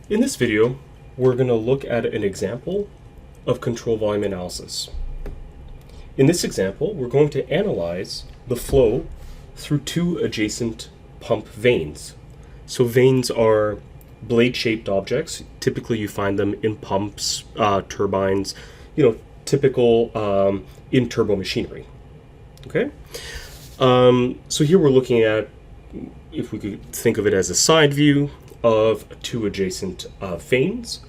In this video, we're going to look at an example of control volume analysis. In this example, we're going to analyze the flow through two adjacent pump vanes. So vanes are blade-shaped objects. Typically, you find them in pumps, turbines, typical in turbo machinery. Okay? So here we're looking at, if we could think of it as a side view of two adjacent vanes,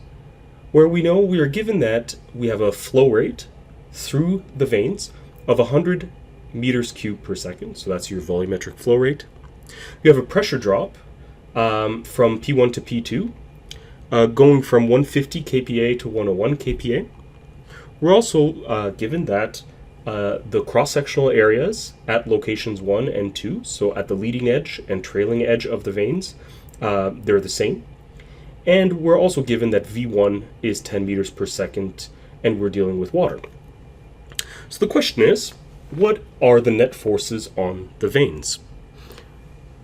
where we know we are given that we have a flow rate through the vanes of 100 meters cubed per second. So that's your volumetric flow rate. We have a pressure drop from P1 to P2, going from 150 kPa to 101 kPa. We're also given that the cross-sectional areas at locations 1 and 2, so at the leading edge and trailing edge of the vanes, they're the same. And we're also given that V1 is 10 meters per second, and we're dealing with water. So the question is, what are the net forces on the vanes?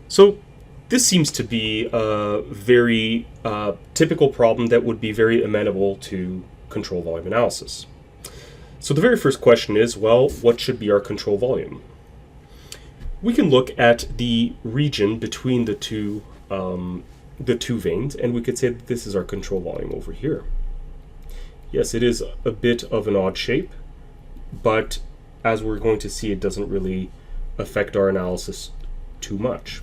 So this seems to be a very typical problem that would be very amenable to control volume analysis. So the very first question is, well, what should be our control volume? We can look at the region between the two vanes, and we could say that this is our control volume over here. Yes, it is a bit of an odd shape, but as we're going to see, it doesn't really affect our analysis too much.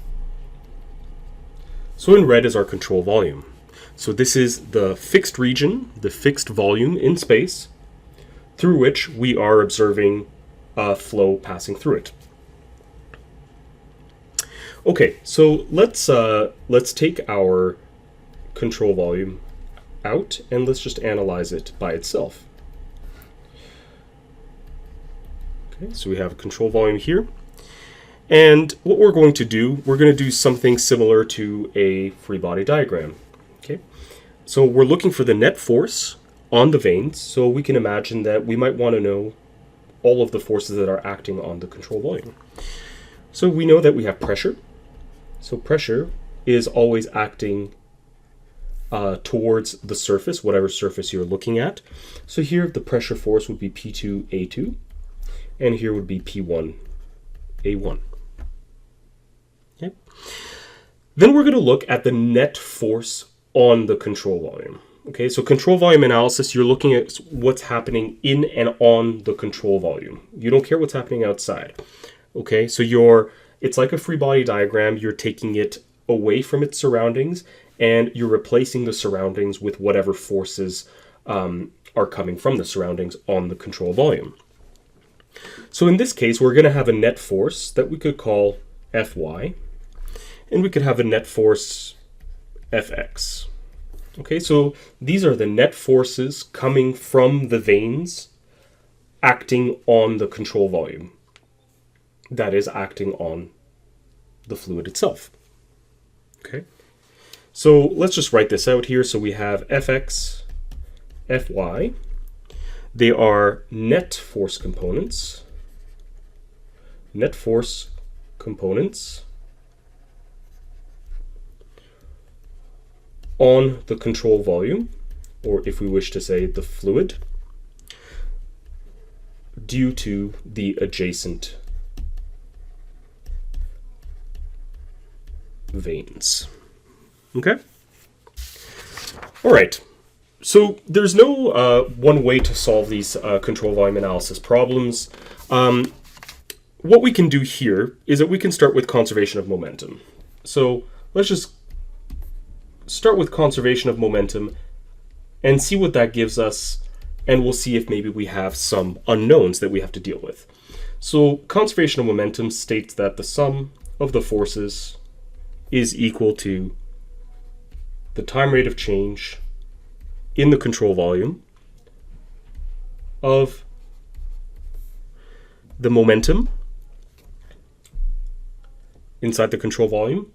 So in red is our control volume. So this is the fixed region, the fixed volume in space, through which we are observing flow passing through it. Okay, so let's take our control volume out and let's just analyze it by itself. Okay, so we have a control volume here. And what we're going to do something similar to a free body diagram. Okay, so we're looking for the net force on the vanes, so we can imagine that we might want to know all of the forces that are acting on the control volume. So we know that we have pressure. So pressure is always acting towards the surface, whatever surface you're looking at. So here the pressure force would be P2A2, and here would be P1A1. Okay. Then we're going to look at the net force on the control volume. Okay, so control volume analysis, you're looking at what's happening in and on the control volume. You don't care what's happening outside. Okay, so it's like a free body diagram. You're taking it away from its surroundings and you're replacing the surroundings with whatever forces are coming from the surroundings on the control volume. So in this case, we're going to have a net force that we could call Fy, and we could have a net force Fx. Okay, so these are the net forces coming from the vanes acting on the control volume. That is acting on the fluid itself. Okay, so let's just write this out here. So we have Fx, Fy. They are net force components. Net force components on the control volume, or if we wish to say the fluid, due to the adjacent vanes. Okay? All right. So there's no one way to solve these control volume analysis problems. What we can do here is that we can start with conservation of momentum. So let's just start with conservation of momentum and see what that gives us, and we'll see if maybe we have some unknowns that we have to deal with. So conservation of momentum states that the sum of the forces is equal to the time rate of change in the control volume of the momentum inside the control volume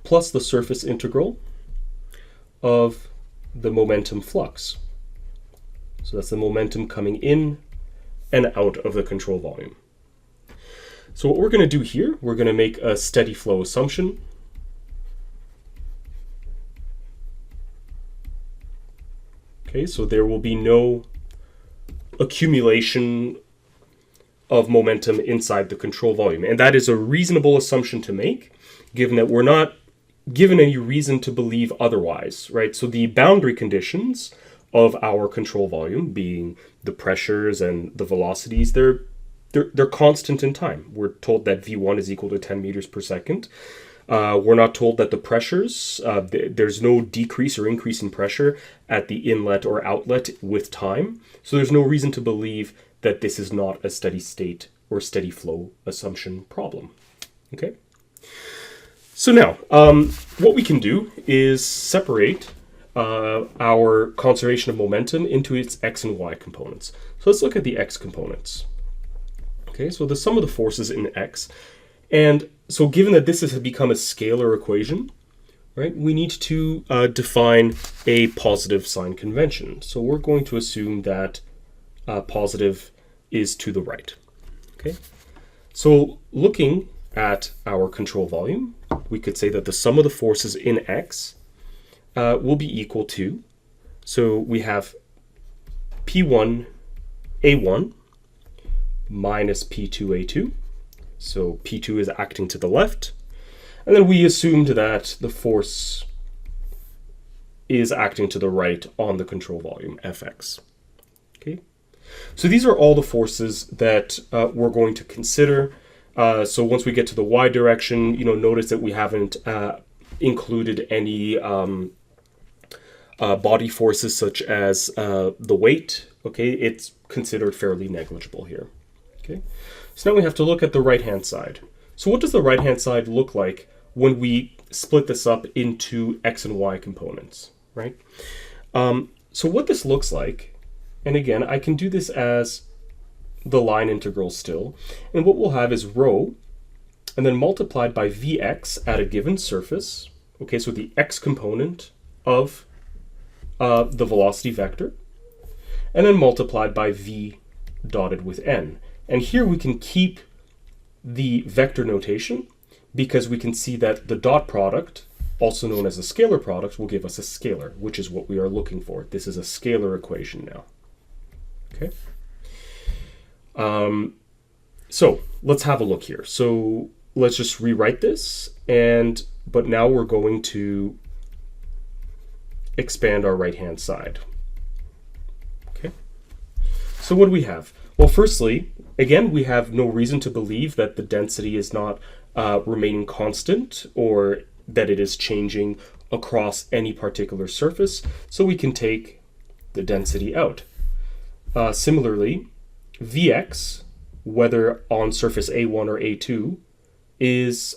plus the surface integral of the momentum flux. So that's the momentum coming in and out of the control volume. So what we're going to do here, we're going to make a steady flow assumption. Okay, so there will be no accumulation of momentum inside the control volume. And that is a reasonable assumption to make, given that we're not given any reason to believe otherwise, right? So the boundary conditions of our control volume, being the pressures and the velocities, they're constant in time. We're told that V1 is equal to 10 meters per second. We're not told that the pressures, there's no decrease or increase in pressure at the inlet or outlet with time. So there's no reason to believe that this is not a steady state or steady flow assumption problem. Okay. So now, what we can do is separate our conservation of momentum into its x and y components. So let's look at the x components. Okay, so the sum of the forces in x. And so given that this has become a scalar equation, right, we need to define a positive sign convention. So we're going to assume that positive is to the right. Okay, so looking at our control volume, we could say that the sum of the forces in x will be equal to, so we have P1 A1 minus P2 A2. So P2 is acting to the left. And then we assumed that the force is acting to the right on the control volume, Fx. Okay. So these are all the forces that we're going to consider. So once we get to the y direction, notice that we haven't included any body forces such as the weight. Okay, it's considered fairly negligible here. Okay, so now we have to look at the right-hand side. So what does the right-hand side look like when we split this up into x and y components, right? So what this looks like, and again, I can do this as the line integral still, and what we'll have is rho, and then multiplied by Vx at a given surface, okay, so the x component of the velocity vector, and then multiplied by V dotted with n. And here we can keep the vector notation because we can see that the dot product, also known as a scalar product, will give us a scalar, which is what we are looking for. This is a scalar equation now. Okay. So let's have a look here. So let's just rewrite this, but now we're going to expand our right-hand side. Okay. So what do we have? Well, firstly, again, we have no reason to believe that the density is not remaining constant or that it is changing across any particular surface. So we can take the density out. Similarly, Vx, whether on surface A1 or A2, is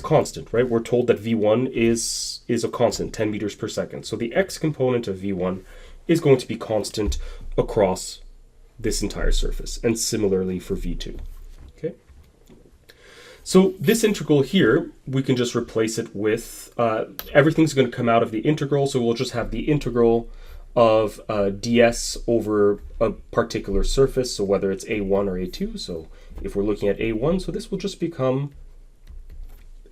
constant, right? We're told that V1 is a constant, 10 meters per second. So the x component of V1 is going to be constant across this entire surface, and similarly for V2. Okay. So this integral here, we can just replace it with, everything's going to come out of the integral, so we'll just have the integral of ds over a particular surface, so whether it's A1 or A2. So if we're looking at A1, so this will just become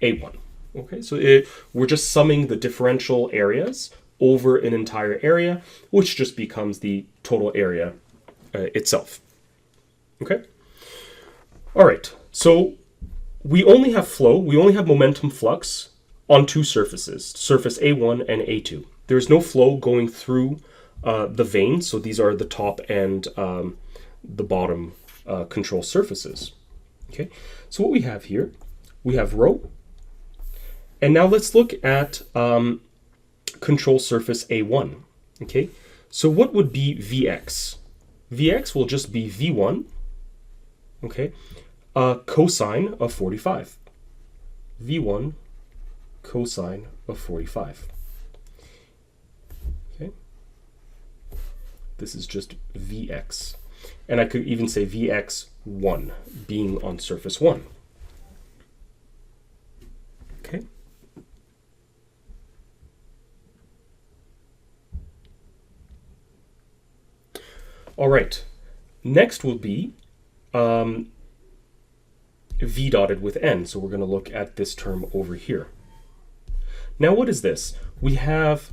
A1. Okay, so we're just summing the differential areas over an entire area, which just becomes the total area itself. Okay? All right, so we only have flow, we only have momentum flux on two surfaces, surface A1 and A2. There's no flow going through the veins, so these are the top and the bottom control surfaces. Okay, so what we have here, we have rho, and now let's look at control surface A1. Okay, so what would be Vx? Vx will just be V1, okay, cosine of 45. V1 cosine of 45. Okay, this is just Vx. And I could even say Vx1 being on surface 1. Okay. All right. Next will be V dotted with n. So we're going to look at this term over here. Now what is this? We have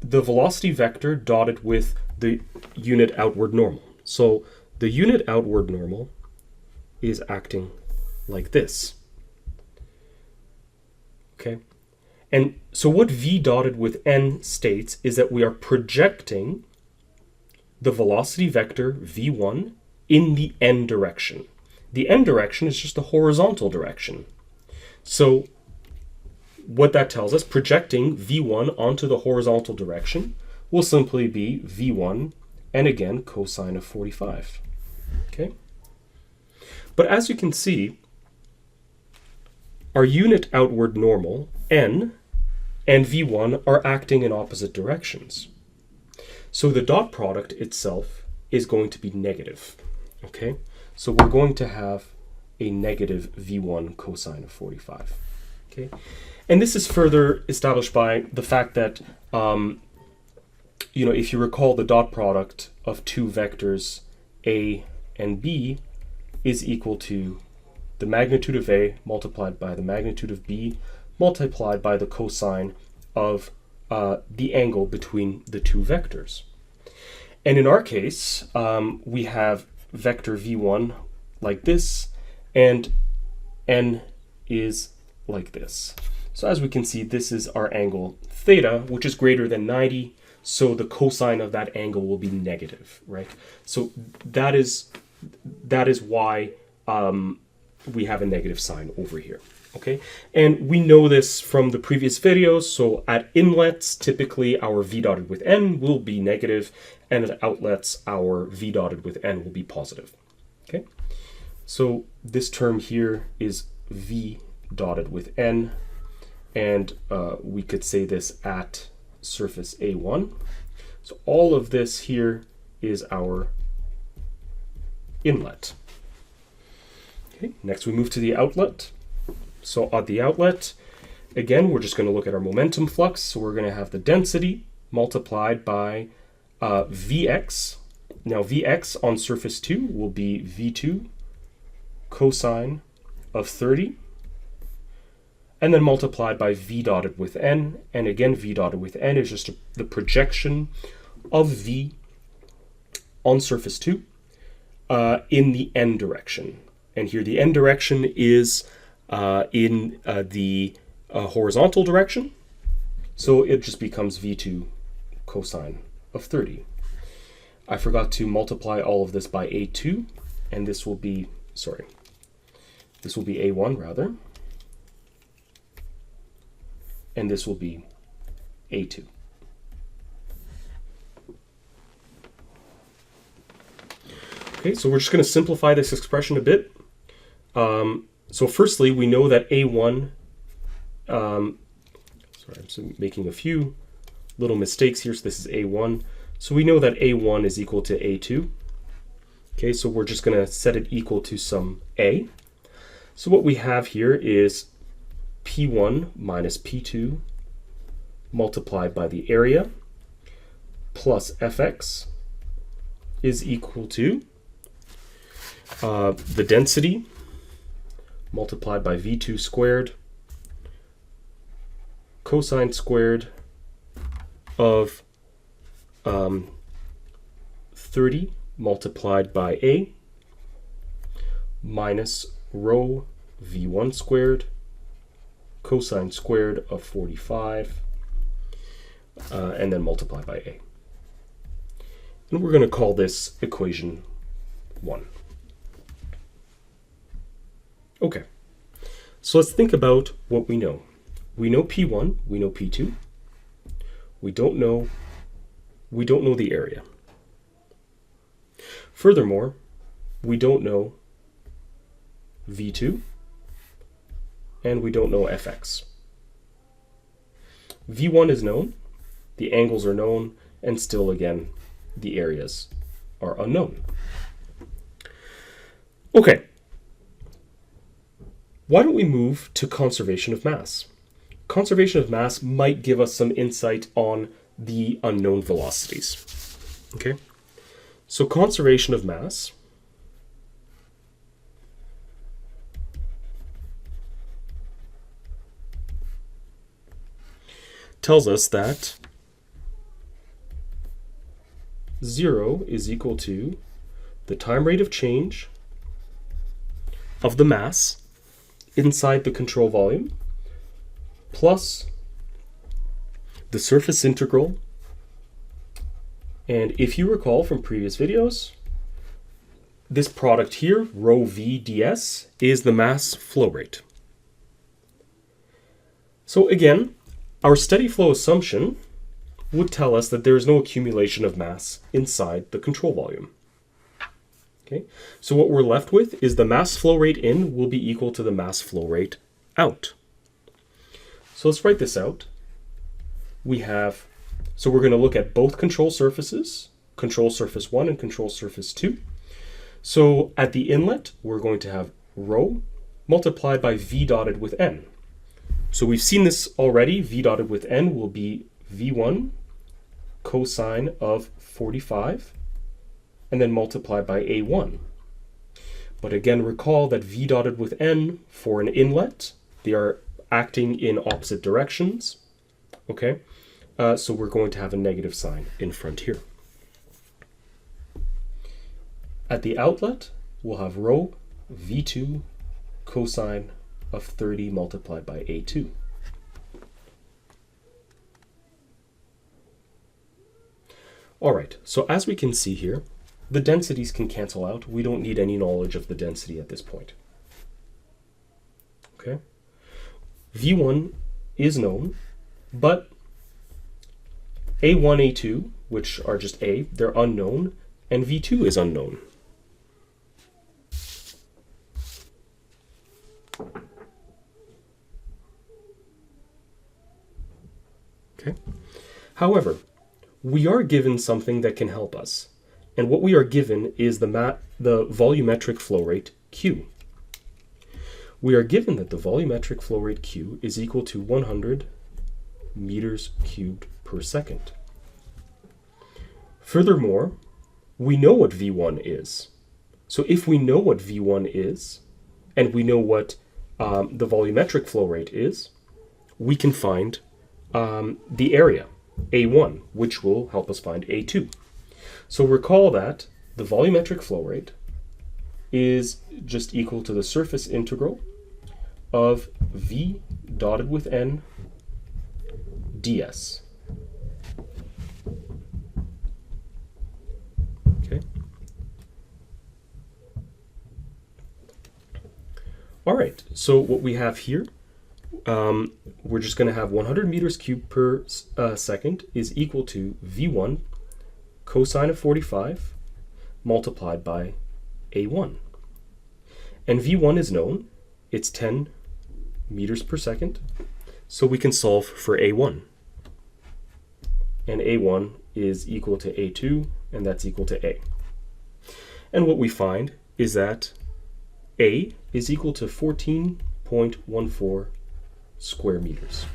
the velocity vector dotted with the unit outward normal. So the unit outward normal is acting like this. Okay? And so what v dotted with n states is that we are projecting the velocity vector v1 in the n direction. The n direction is just the horizontal direction. So what that tells us, projecting v1 onto the horizontal direction will simply be v1 and again cosine of 45. Okay? But as you can see, our unit outward normal, n, and v1 are acting in opposite directions. So the dot product itself is going to be negative. Okay? So we're going to have a negative v1 cosine of 45. Okay? And this is further established by the fact that, if you recall, the dot product of two vectors a and b is equal to the magnitude of a multiplied by the magnitude of b multiplied by the cosine of the angle between the two vectors. And in our case, we have vector v1 like this, and n is like this. So as we can see, this is our angle theta, which is greater than 90, so the cosine of that angle will be negative, right? So that is why we have a negative sign over here, okay? And we know this from the previous videos, so at inlets, typically our v dotted with n will be negative, and at outlets, our v dotted with n will be positive, okay? So this term here is v dotted with n, and we could say this at surface A1. So all of this here is our inlet. Okay, next we move to the outlet. So at the outlet, again, we're just going to look at our momentum flux. So we're going to have the density multiplied by Vx. Now Vx on surface 2 will be V2 cosine of 30, and then multiplied by v dotted with n, and again v dotted with n is just the projection of v on surface 2 in the n direction. And here the n direction is in the horizontal direction, so it just becomes v2 cosine of 30. I forgot to multiply all of this by a2, and this will be, this will be a1 rather, and this will be a2. Okay, so we're just going to simplify this expression a bit. So firstly, we know that a1, I'm just making a few little mistakes here, so this is a1. So we know that a1 is equal to a2. Okay, so we're just going to set it equal to some a. So what we have here is P1 minus P2 multiplied by the area plus Fx is equal to the density multiplied by V2 squared cosine squared of 30 multiplied by A minus rho V1 squared cosine squared of 45, and then multiply by A. And we're going to call this equation 1. Okay, so let's think about what we know. We know P1, we know P2. We don't know the area. Furthermore, we don't know V2, and we don't know Fx. V1 is known, the angles are known, and still again, the areas are unknown. Okay, why don't we move to conservation of mass? Conservation of mass might give us some insight on the unknown velocities. Okay, so conservation of mass tells us that 0 is equal to the time rate of change of the mass inside the control volume plus the surface integral. And if you recall from previous videos, this product here, rho v ds, is the mass flow rate. So again, our steady flow assumption would tell us that there is no accumulation of mass inside the control volume. Okay, so what we're left with is the mass flow rate in will be equal to the mass flow rate out. So let's write this out. So we're going to look at both control surfaces, control surface 1 and control surface 2. So at the inlet, we're going to have rho multiplied by v dotted with n. So we've seen this already. V dotted with n will be v1 cosine of 45 and then multiplied by a1. But again, recall that v dotted with n for an inlet, they are acting in opposite directions. Okay, so we're going to have a negative sign in front here. At the outlet, we'll have rho v2 cosine of 30 multiplied by a2. All right, so as we can see here, the densities can cancel out. We don't need any knowledge of the density at this point. Okay, v1 is known, but a1, a2, which are just a, they're unknown, and v2 is unknown. Okay. However, we are given something that can help us. And what we are given is the volumetric flow rate Q. We are given that the volumetric flow rate Q is equal to 100 meters cubed per second. Furthermore, we know what V1 is. So if we know what V1 is, and we know what the volumetric flow rate is, we can find the area, A1, which will help us find A2. So recall that the volumetric flow rate is just equal to the surface integral of V dotted with N ds. Okay. All right, so what we have here, we're just going to have 100 meters cubed per second is equal to V1 cosine of 45 multiplied by A1. And V1 is known, it's 10 meters per second, so we can solve for A1. And A1 is equal to A2, and that's equal to A. And what we find is that A is equal to 14.14 square meters.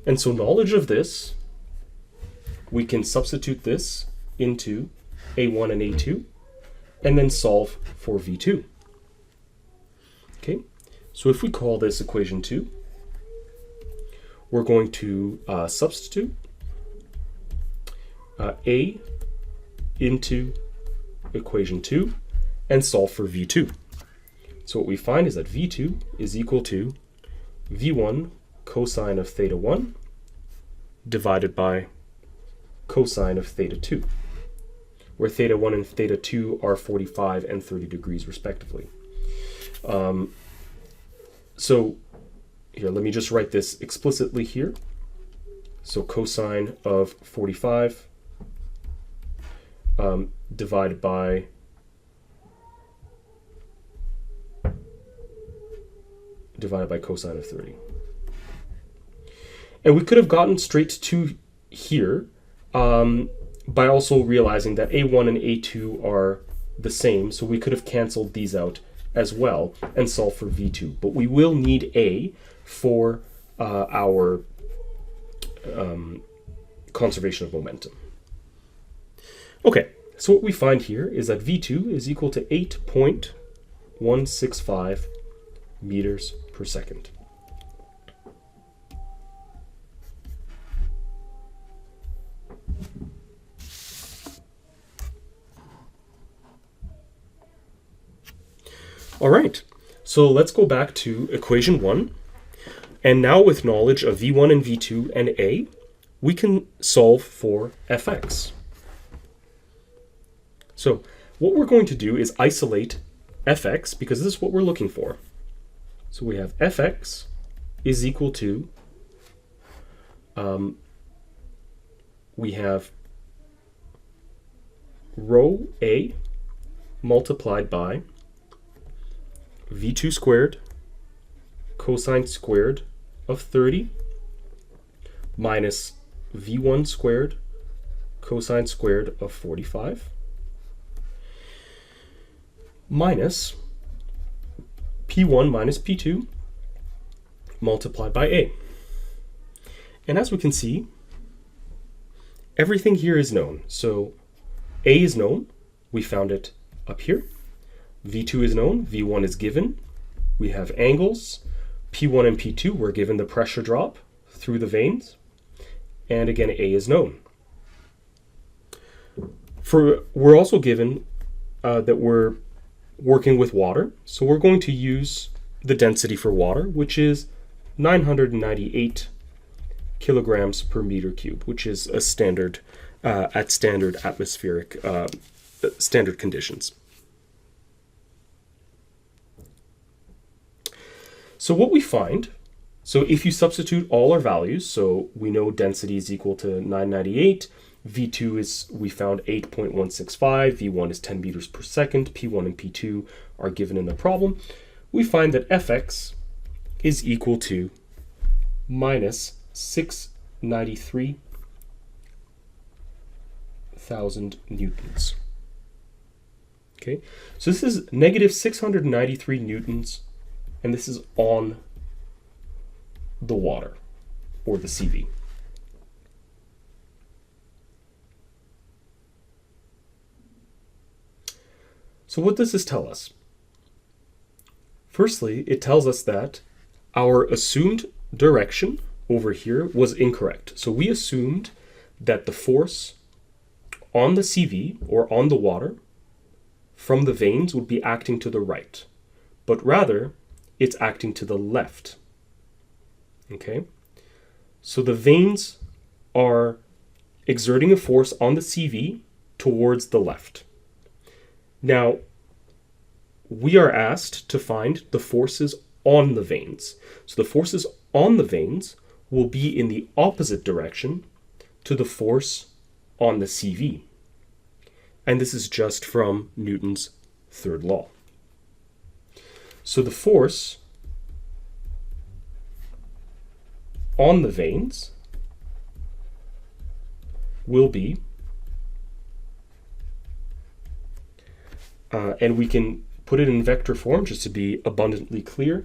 And so knowledge of this, we can substitute this into A1 and A2, and then solve for V2. Okay, so if we call this equation 2, we're going to substitute A into equation 2 and solve for V2. So what we find is that V2 is equal to V1 cosine of theta 1 divided by cosine of theta 2, where theta 1 and theta 2 are 45 and 30 degrees respectively. So here, let me just write this explicitly here. So cosine of 45 divided by cosine of 30. And we could have gotten straight to here by also realizing that A1 and A2 are the same, so we could have canceled these out as well and solve for V2. But we will need A for our conservation of momentum. Okay, so what we find here is that V2 is equal to 8.165 meters per second. All right, so let's go back to equation 1. And now with knowledge of v1 and v2 and a, we can solve for fx. So what we're going to do is isolate fx, because this is what we're looking for. So we have fx is equal to, we have rho a multiplied by v2 squared cosine squared of 30 minus v1 squared cosine squared of 45 minus p1 minus p2 multiplied by a. And as we can see, everything here is known. So a is known, we found it up here. v2 is known, v1 is given. We have angles, p1 and p2 were given the pressure drop through the veins. And again, a is known. We're also given that we're working with water, so we're going to use the density for water, which is 998 kilograms per meter cube, which is a standard at standard atmospheric standard conditions. So what we find, so if you substitute all our values, so we know density is equal to 998, V2 is, we found 8.165, V1 is 10 meters per second, P1 and P2 are given in the problem. We find that Fx is equal to minus 693,000 newtons. Okay, so this is negative 693 newtons, and this is on the water, or the CV. So what does this tell us? Firstly, it tells us that our assumed direction over here was incorrect. So we assumed that the force on the CV, or on the water, from the vanes would be acting to the right, but rather it's acting to the left. Okay? So the vanes are exerting a force on the CV towards the left. Now, we are asked to find the forces on the vanes. So the forces on the vanes will be in the opposite direction to the force on the CV. And this is just from Newton's third law. So the force on the vanes will be, and we can put it in vector form just to be abundantly clear.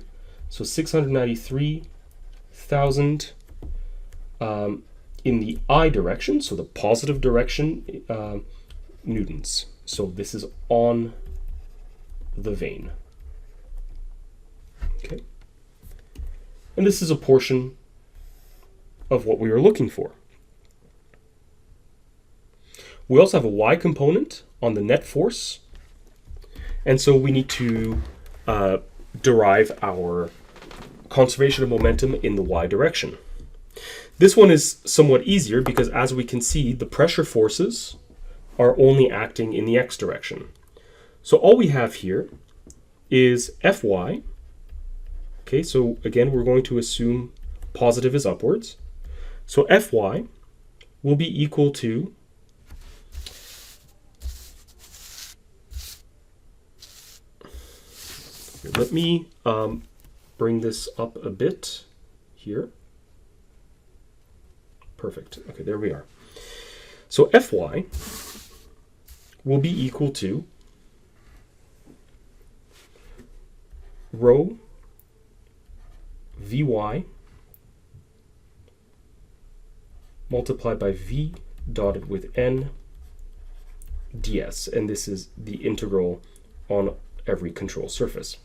So 693,000 in the I direction, so the positive direction, newtons. So this is on the vane. Okay. And this is a portion of what we are looking for. We also have a y component on the net force, and so we need to derive our conservation of momentum in the y direction. This one is somewhat easier because, as we can see, the pressure forces are only acting in the x direction. So all we have here is Fy. Okay, so again, we're going to assume positive is upwards. So Fy will be equal to let me bring this up a bit here. Perfect. Okay, there we are. So Fy will be equal to rho Vy multiplied by V dotted with N ds, and this is the integral on every control surface.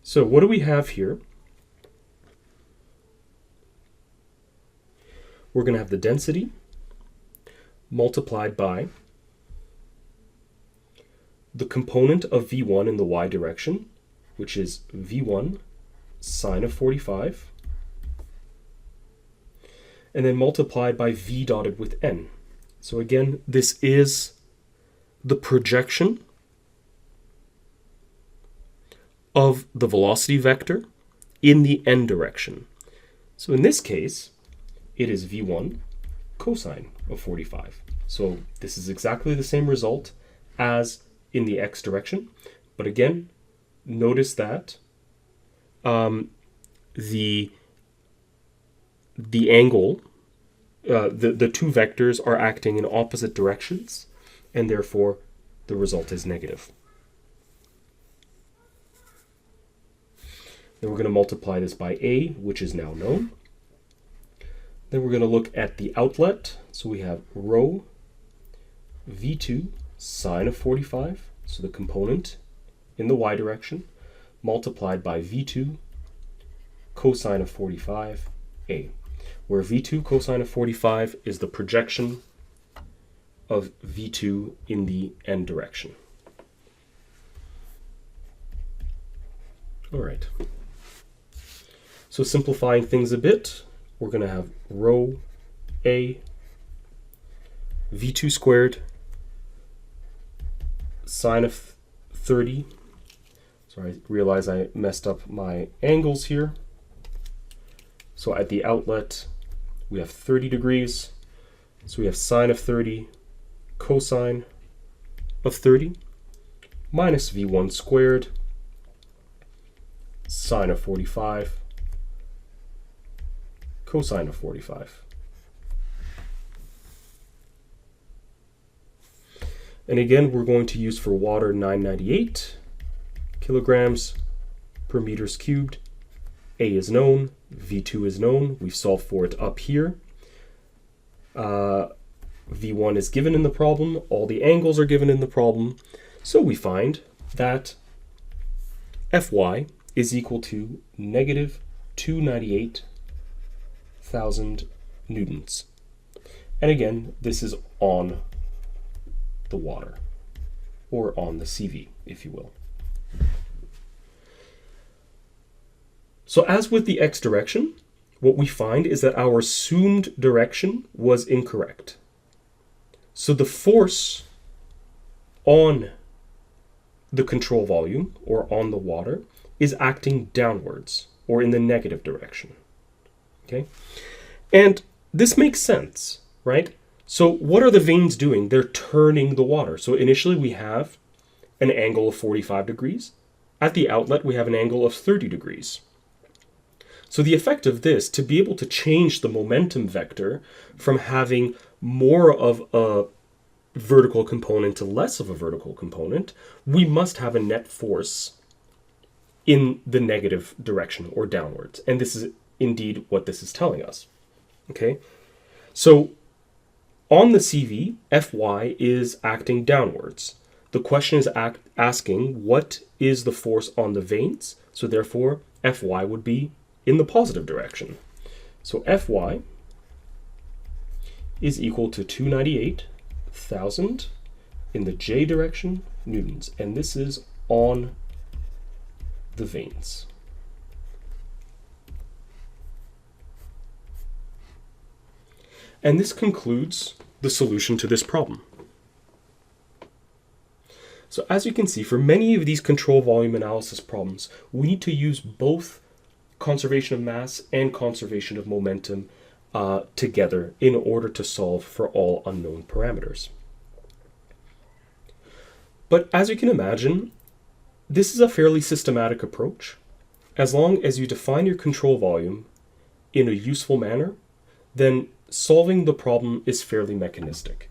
So what do we have here? We're going to have the density multiplied by the component of v1 in the y direction, which is v1 sine of 45, and then multiplied by v dotted with n. So again, this is the projection of the velocity vector in the n direction. So in this case, it is v1 cosine of 45. So this is exactly the same result as in the x direction. But again, notice that the angle, the two vectors are acting in opposite directions, and therefore the result is negative. Then we're going to multiply this by a, which is now known. Then we're going to look at the outlet. So we have rho v2 sine of 45, so the component in the y direction, multiplied by v2 cosine of 45 a, where v2 cosine of 45 is the projection of v2 in the n direction. All right. So simplifying things a bit, we're going to have rho a v2 squared sine of 30. Sorry, I realize I messed up my angles here. So at the outlet, we have 30 degrees. So we have sine of 30 cosine of 30 minus v1 squared sine of 45 cosine of 45. And again, we're going to use for water 998 kilograms per meters cubed. A is known, V2 is known. We've solved for it up here. V1 is given in the problem. All the angles are given in the problem. So we find that Fy is equal to negative 298,000 newtons. And again, this is on the water, or on the CV, if you will. So as with the x direction, what we find is that our assumed direction was incorrect. So the force on the control volume, or on the water, is acting downwards, or in the negative direction. Okay? And this makes sense, right? So what are the vanes doing? They're turning the water. So initially we have an angle of 45 degrees. At the outlet, we have an angle of 30 degrees. So the effect of this, to be able to change the momentum vector from having more of a vertical component to less of a vertical component, we must have a net force in the negative direction, or downwards. And this is indeed what this is telling us. Okay? So on the CV, Fy is acting downwards. The question is asking what is the force on the vanes, so therefore Fy would be in the positive direction. So Fy is equal to 298,000 in the j direction newtons, and this is on the vanes. And this concludes the solution to this problem. So as you can see, for many of these control volume analysis problems, we need to use both conservation of mass and conservation of momentum together in order to solve for all unknown parameters. But as you can imagine, this is a fairly systematic approach. As long as you define your control volume in a useful manner, then solving the problem is fairly mechanistic.